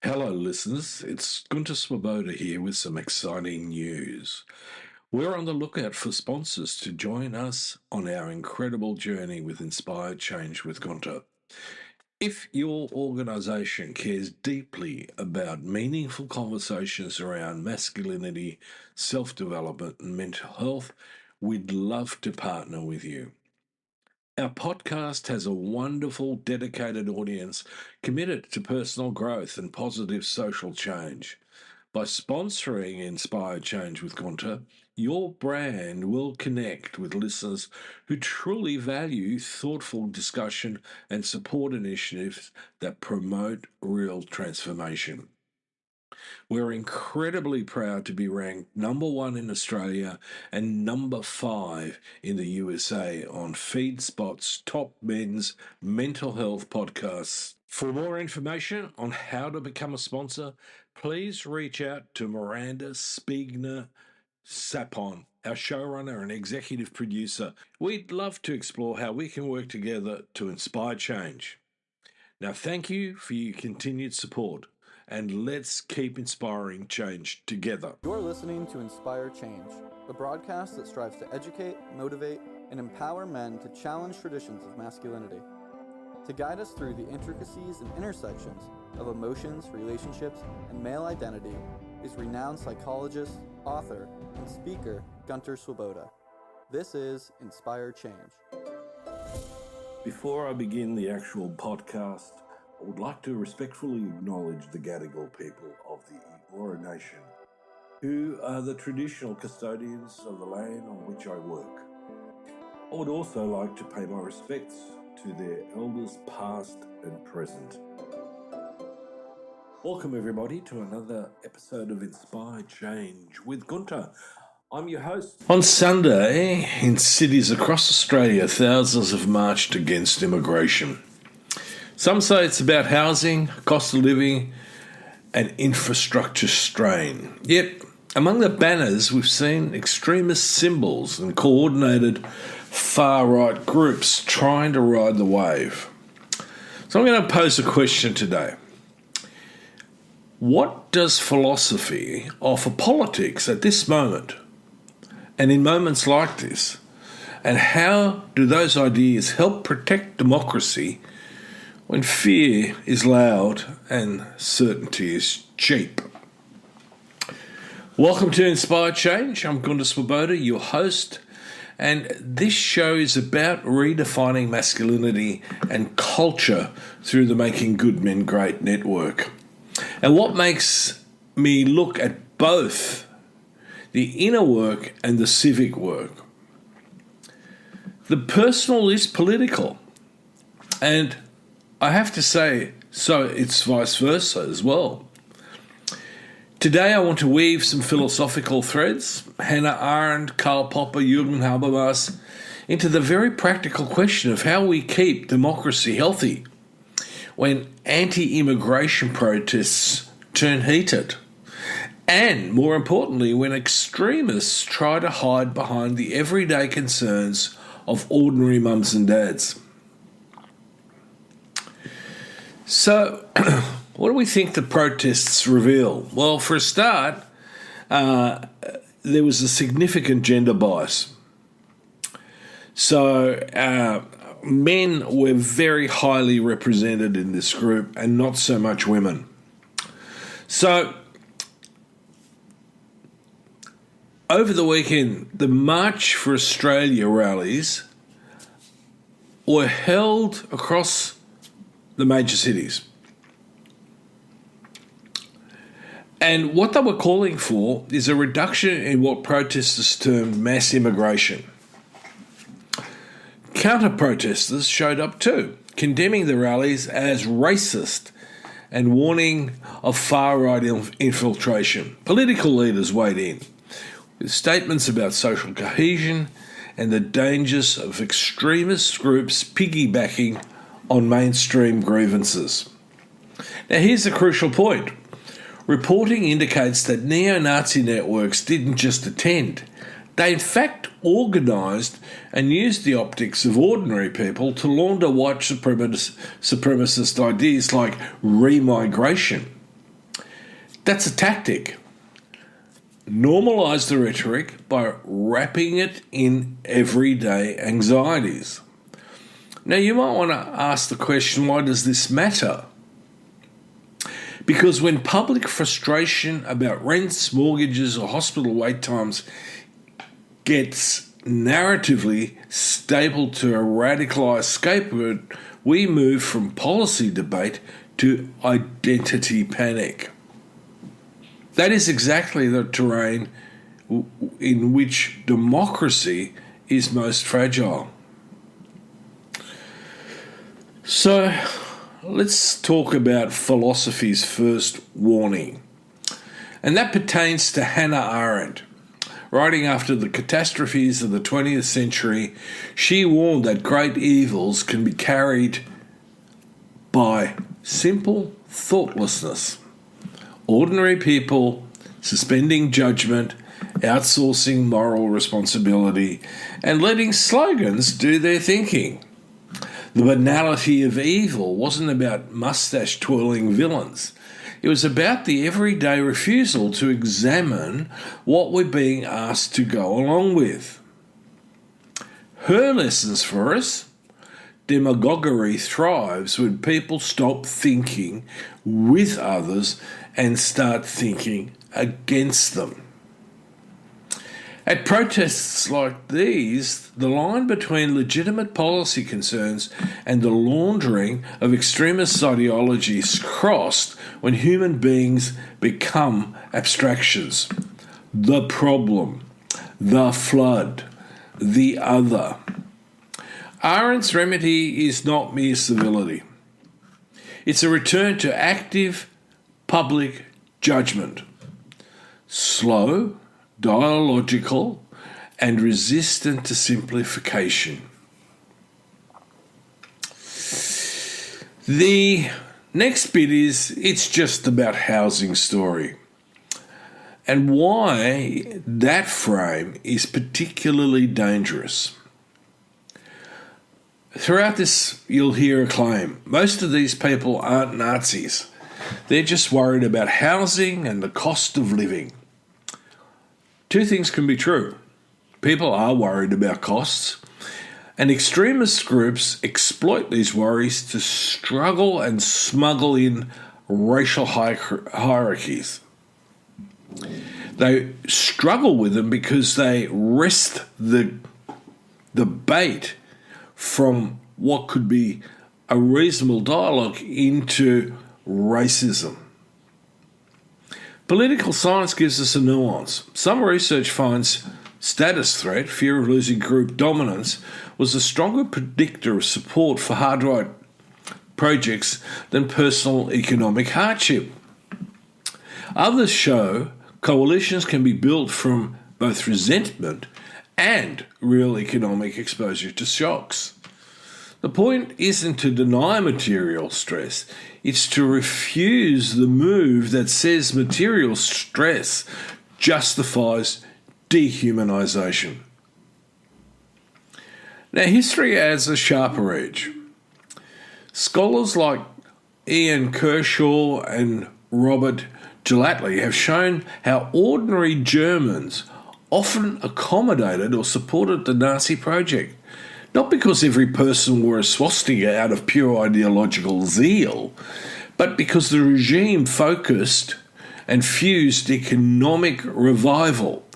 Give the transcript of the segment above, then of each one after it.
Hello, listeners. It's Gunter here with some exciting news. We're on the lookout for sponsors to join us on our incredible journey with Inspired Change with Gunter. If your organisation cares deeply about meaningful conversations around masculinity, self development, and mental health, we'd love to partner with you. Our podcast has a wonderful, dedicated audience committed to personal growth and positive social change. By sponsoring Inspired Change with Gunter, your brand will connect with listeners who truly value thoughtful discussion and support initiatives that promote real transformation. We're incredibly proud to be ranked number one in Australia and number 5 in the USA on FeedSpot's top men's mental health podcasts. For more information on how to become a sponsor, please reach out to Miranda Spiegner Sapon, our showrunner and executive producer. We'd love to explore how we can work together to inspire change. Now, thank you for your continued support, and let's keep inspiring change together. You're listening to Inspire Change, a broadcast that strives to educate, motivate, and empower men to challenge traditions of masculinity. To guide us through the intricacies and intersections of emotions, relationships, and male identity is renowned psychologist, author, and speaker Gunter Swoboda. This is Inspire Change. Before I begin the actual podcast, I would like to respectfully acknowledge the Gadigal people of the Eora Nation, who are the traditional custodians of the land on which I work. I would also like to pay my respects to their elders past and present. Welcome everybody to another episode of Inspired Change with Gunter. I'm your host. On Sunday, in cities across Australia, thousands have marched against immigration. Some say it's about housing, cost of living, and infrastructure strain. Yet, among the banners, we've seen extremist symbols and coordinated far-right groups trying to ride the wave. So I'm going to pose a question today. What does philosophy offer politics at this moment? And in moments like this, and how do those ideas help protect democracy when fear is loud and certainty is cheap? Welcome to Inspired Change. I'm Gunter Swoboda, your host, and this show is about redefining masculinity and culture through the Making Good Men Great network. And what makes me look at both the inner work and the civic work. The personal is political. And I have to say, so it's vice versa as well. Today I want to weave some philosophical threads, Hannah Arendt, Karl Popper, Jürgen Habermas, into the very practical question of how we keep democracy healthy when anti-immigration protests turn heated. And, more importantly, when extremists try to hide behind the everyday concerns of ordinary mums and dads. So, what do we think the protests reveal? Well, for a start, there was a significant gender bias. So, men were very highly represented in this group and not so much women. So, over the weekend, the March for Australia rallies were held across the major cities. And what they were calling for is a reduction in what protesters termed mass immigration. Counter-protesters showed up too, condemning the rallies as racist and warning of far-right infiltration. Political leaders weighed in with statements about social cohesion and the dangers of extremist groups piggybacking on mainstream grievances. Now here's the crucial point. Reporting indicates that neo-Nazi networks didn't just attend. They in fact organised and used the optics of ordinary people to launder white supremacist ideas like remigration. That's a tactic. Normalize the rhetoric by wrapping it in everyday anxieties. Now, you might want to ask the question, why does this matter? Because when public frustration about rents, mortgages, or hospital wait times gets narratively stapled to a radicalised scapegoat, we move from policy debate to identity panic. That is exactly the terrain in which democracy is most fragile. So, let's talk about philosophy's first warning. And that pertains to Hannah Arendt. Writing after the catastrophes of the 20th century, she warned that great evils can be carried by simple thoughtlessness. Ordinary people suspending judgment, outsourcing moral responsibility, and letting slogans do their thinking. The banality of evil wasn't about mustache-twirling villains. It was about the everyday refusal to examine what we're being asked to go along with. Her lessons for us: demagoguery thrives when people stop thinking with others and start thinking against them. At protests like these, the line between legitimate policy concerns and the laundering of extremist ideologies crossed when human beings become abstractions. The problem, the flood, the other. Arendt's remedy is not mere civility. It's a return to active public judgment. Slow, dialogical, and resistant to simplification. The next bit is, it's just about housing story, and why that frame is particularly dangerous. Throughout this, you'll hear a claim: most of these people aren't Nazis. They're just worried about housing and the cost of living. Two things can be true. People are worried about costs, and extremist groups exploit these worries to struggle and smuggle in racial hierarchies. They struggle with them because they wrest the debate from what could be a reasonable dialogue into racism. Political science gives us a nuance. Some research finds status threat, fear of losing group dominance, was a stronger predictor of support for hard-right projects than personal economic hardship. Others show coalitions can be built from both resentment and real economic exposure to shocks. The point isn't to deny material stress, it's to refuse the move that says material stress justifies dehumanisation. Now, history adds a sharper edge. Scholars like Ian Kershaw and Robert Gelattley have shown how ordinary Germans often accommodated or supported the Nazi project, not because every person wore a swastika out of pure ideological zeal, but because the regime focused and fused economic revival,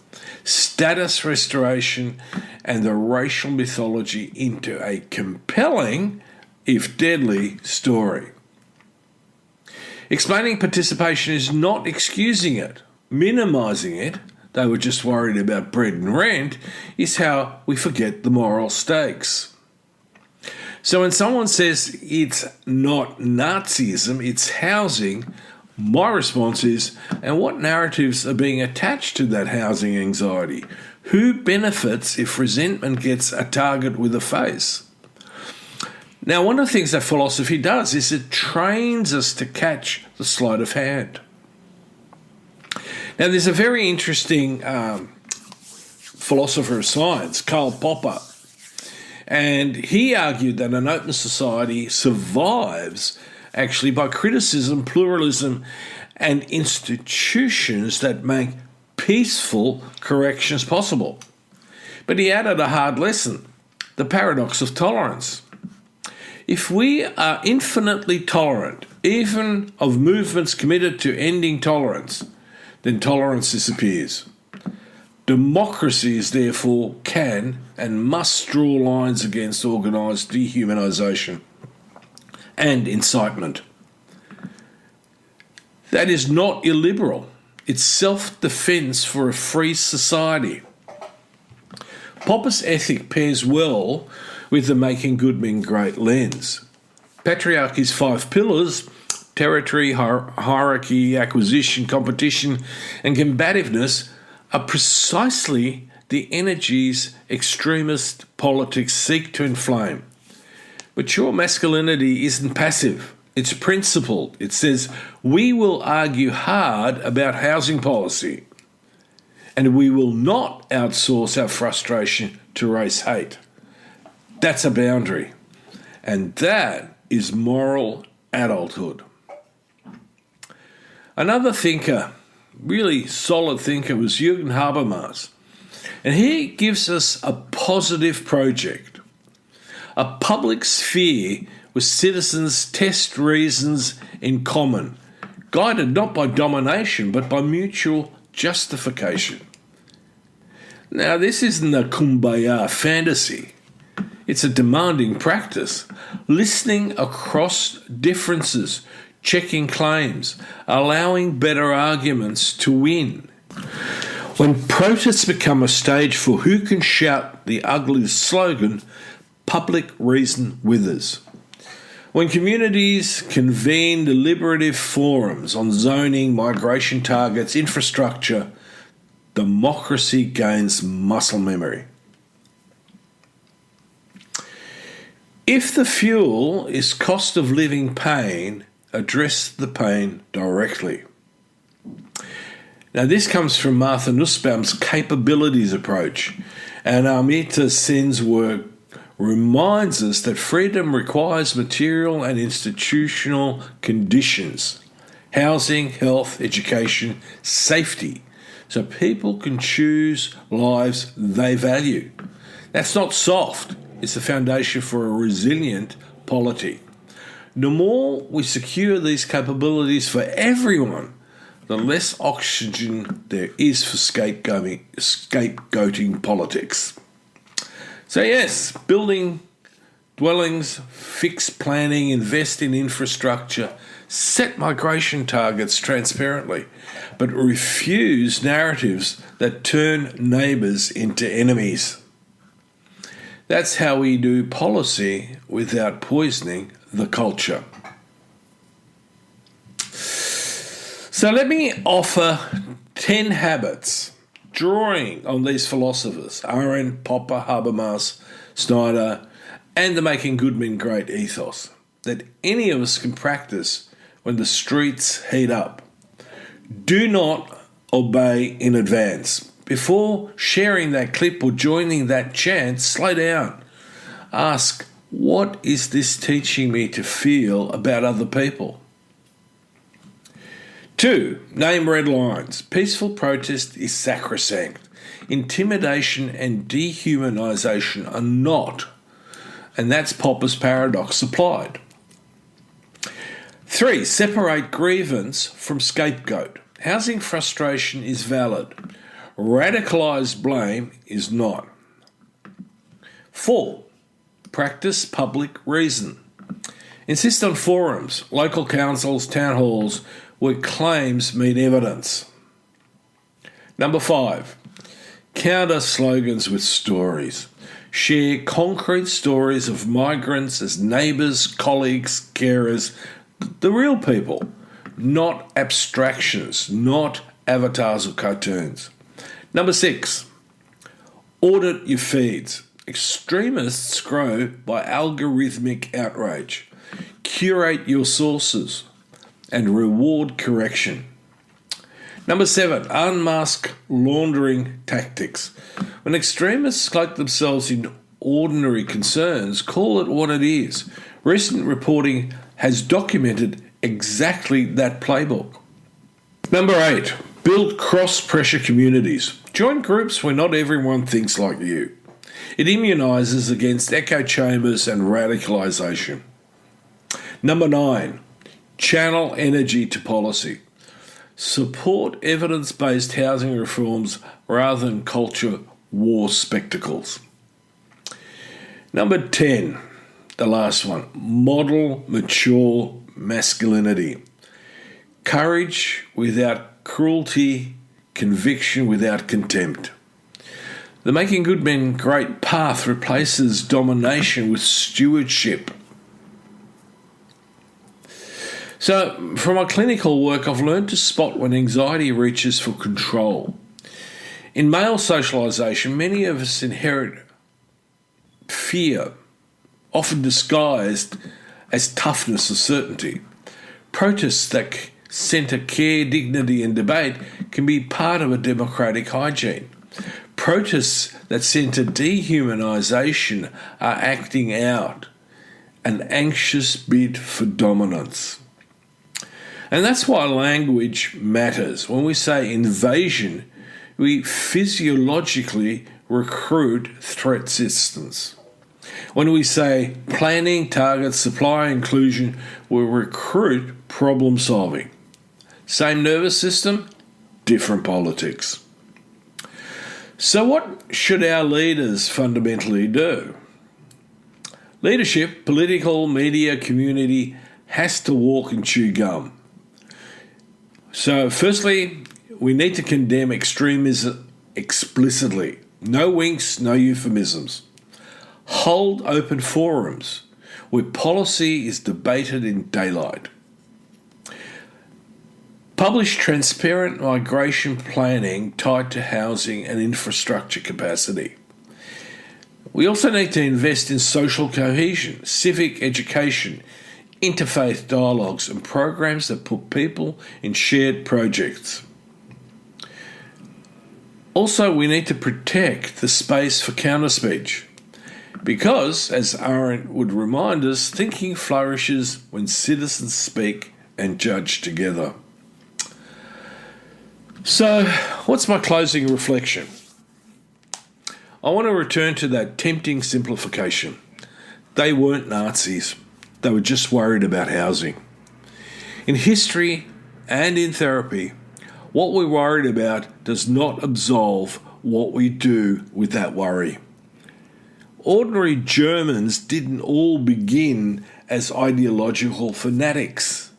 status restoration, and the racial mythology into a compelling, if deadly, story. Explaining participation is not excusing it. Minimising it, they were just worried about bread and rent, is how we forget the moral stakes. So when someone says it's not Nazism, it's housing, my response is, and what narratives are being attached to that housing anxiety? Who benefits if resentment gets a target with a face? Now, one of the things that philosophy does is it trains us to catch the sleight of hand. Now, there's a very interesting philosopher of science, Karl Popper, and he argued that an open society survives actually by criticism, pluralism, and institutions that make peaceful corrections possible. But he added a hard lesson: the paradox of tolerance. If we are infinitely tolerant, even of movements committed to ending tolerance, then tolerance disappears. Democracies, therefore, can and must draw lines against organised dehumanisation and incitement. That is not illiberal. It's self-defence for a free society. Popper's ethic pairs well with the making good men great lens. Patriarchy's 5 pillars: territory, hierarchy, acquisition, competition, and combativeness, are precisely the energies extremist politics seek to inflame. Mature masculinity isn't passive, it's principled. It says, we will argue hard about housing policy, and we will not outsource our frustration to race hate. That's a boundary, and that is moral adulthood. Another thinker, really solid thinker, was Jürgen Habermas, and he gives us a positive project, a public sphere where citizens test reasons in common, guided not by domination but by mutual justification. Now, this isn't a kumbaya fantasy. It's a demanding practice, listening across differences, checking claims, allowing better arguments to win. When protests become a stage for who can shout the ugliest slogan, public reason withers. When communities convene deliberative forums on zoning, migration targets, infrastructure, democracy gains muscle memory. If the fuel is cost of living pain, address the pain directly. Now, this comes from Martha Nussbaum's capabilities approach, and Amartya Sen's work reminds us that freedom requires material and institutional conditions: housing, health, education, safety, so people can choose lives they value. That's not soft. It's the foundation for a resilient polity. The more we secure these capabilities for everyone, the less oxygen there is for scapegoating politics. So yes, building dwellings, fix planning, invest in infrastructure, set migration targets transparently, but refuse narratives that turn neighbours into enemies. That's how we do policy without poisoning the culture. So let me offer 10 habits drawing on these philosophers, Arendt, Popper, Habermas, Snyder, and the Making Good Men Great ethos, that any of us can practice when the streets heat up. Do not obey in advance. Before sharing that clip or joining that chant, slow down. Ask, what is this teaching me to feel about other people? 2. Name red lines. Peaceful protest is sacrosanct. Intimidation and dehumanisation are not. And that's Popper's paradox applied. 3. Separate grievance from scapegoat. Housing frustration is valid. Radicalised blame is not. 4. Practice public reason. Insist on forums, local councils, town halls, where claims meet evidence. 5. Counter slogans with stories. Share concrete stories of migrants as neighbours, colleagues, carers, the real people, not abstractions, not avatars or cartoons. 6. Audit your feeds. Extremists grow by algorithmic outrage. Curate your sources and reward correction. 7. Unmask laundering tactics. When extremists cloak themselves in ordinary concerns, call it what it is. Recent reporting has documented exactly that playbook. Number 8, build cross-pressure communities. Join groups where not everyone thinks like you. It immunises against echo chambers and radicalisation. Number 9, channel energy to policy. Support evidence-based housing reforms rather than culture war spectacles. Number 10, the last one, model mature masculinity. Courage without cruelty, conviction without contempt. The Making Good Men Great path replaces domination with stewardship. So, from my clinical work, I've learned to spot when anxiety reaches for control. In male socialisation, many of us inherit fear, often disguised as toughness or certainty. Protests that centre care, dignity and debate can be part of a democratic hygiene. Protests that centre dehumanisation are acting out an anxious bid for dominance. And that's why language matters. When we say invasion, we physiologically recruit threat systems. When we say planning, target, supply, inclusion, we recruit problem solving. Same nervous system, different politics. So what should our leaders fundamentally do? Leadership, political, media, community, has to walk and chew gum. So firstly, we need to condemn extremism explicitly. No winks, no euphemisms. Hold open forums where policy is debated in daylight. Publish transparent migration planning tied to housing and infrastructure capacity. We also need to invest in social cohesion, civic education, interfaith dialogues and programs that put people in shared projects. Also, we need to protect the space for counterspeech because, as Arendt would remind us, thinking flourishes when citizens speak and judge together. So, what's my closing reflection? I want to return to that tempting simplification. They weren't Nazis. They were just worried about housing. In history and in therapy, what we're worried about does not absolve what we do with that worry. Ordinary Germans didn't all begin as ideological fanatics,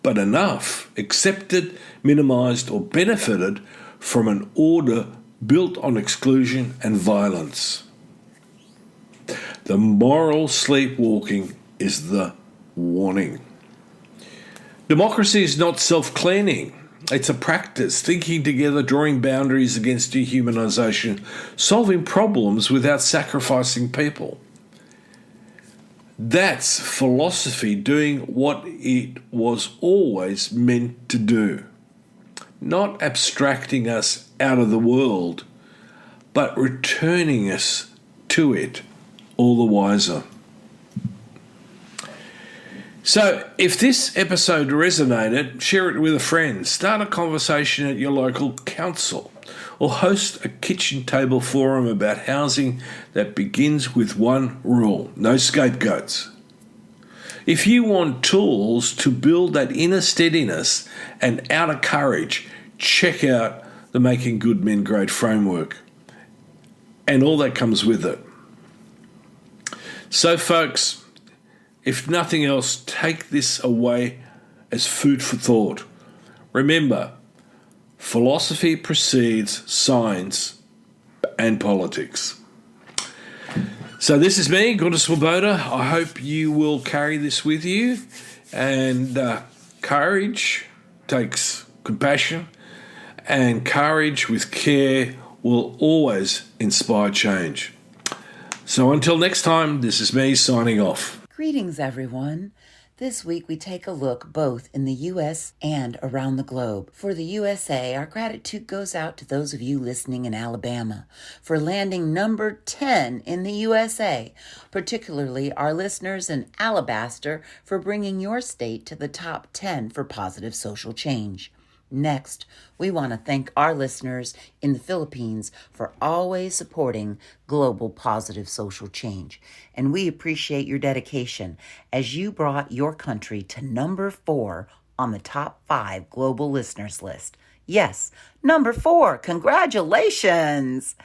but enough accepted, minimised or benefited from an order built on exclusion and violence. The moral sleepwalking is the warning. Democracy is not self-cleaning. It's a practice, thinking together, drawing boundaries against dehumanisation, solving problems without sacrificing people. That's philosophy doing what it was always meant to do. Not abstracting us out of the world, but returning us to it all the wiser. So, if this episode resonated, share it with a friend, start a conversation at your local council, or host a kitchen table forum about housing that begins with one rule: no scapegoats. If you want tools to build that inner steadiness and outer courage, check out the Making Good Men Great framework and all that comes with it. So, folks, if nothing else, take this away as food for thought. Remember, philosophy precedes science and politics. So this is me, Gunter. I hope you will carry this with you. And courage takes compassion, and courage with care will always inspire change. So until next time, this is me signing off. Greetings, everyone. This week we take a look both in the U.S. and around the globe. For the USA, our gratitude goes out to those of you listening in Alabama for landing number 10 in the USA, particularly our listeners in Alabaster for bringing your state to the top 10 for positive social change. Next, we want to thank our listeners in the Philippines for always supporting global positive social change. And we appreciate your dedication as you brought your country to number 4 on the top 5 global listeners list. Yes, number 4. Congratulations!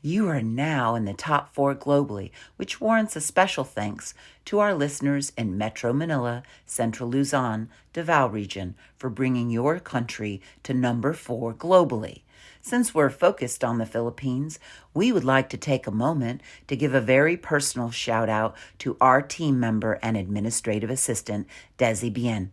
You are now in the top 4 globally, which warrants a special thanks to our listeners in Metro Manila, Central Luzon, Davao region for bringing your country to number 4 globally. Since we're focused on the Philippines, we would like to take a moment to give a very personal shout out to our team member and administrative assistant, Desi Bien.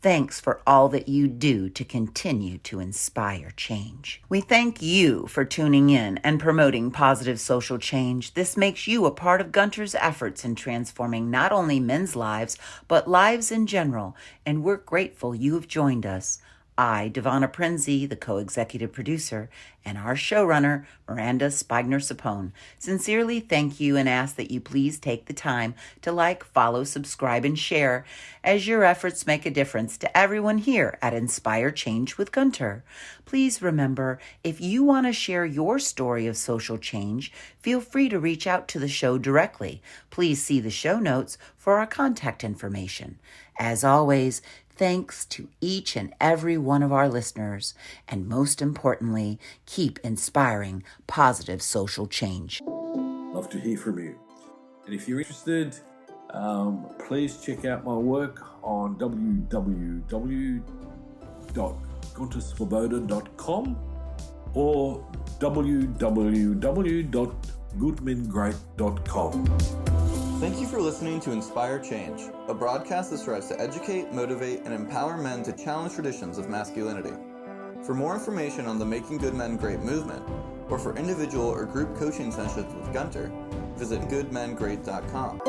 Thanks for all that you do to continue to inspire change. We thank you for tuning in and promoting positive social change. This makes you a part of Gunter's efforts in transforming not only men's lives, but lives in general, and we're grateful you have joined us. I, Devonna Prinzi, the co-executive producer, and our showrunner, Miranda Spigner-Sapone, sincerely thank you and ask that you please take the time to like, follow, subscribe, and share, as your efforts make a difference to everyone here at Inspire Change with Gunter. Please remember, if you want to share your story of social change, feel free to reach out to the show directly. Please see the show notes for our contact information. As always, thanks to each and every one of our listeners, and most importantly, keep inspiring positive social change. Love to hear from you. And if you're interested, please check out my work on www.gunterswoboda.com or www.goodmengreat.com. Thank you for listening to Inspire Change, a broadcast that strives to educate, motivate, and empower men to challenge traditions of masculinity. For more information on the Making Good Men Great movement, or for individual or group coaching sessions with Gunter, visit goodmengreat.com.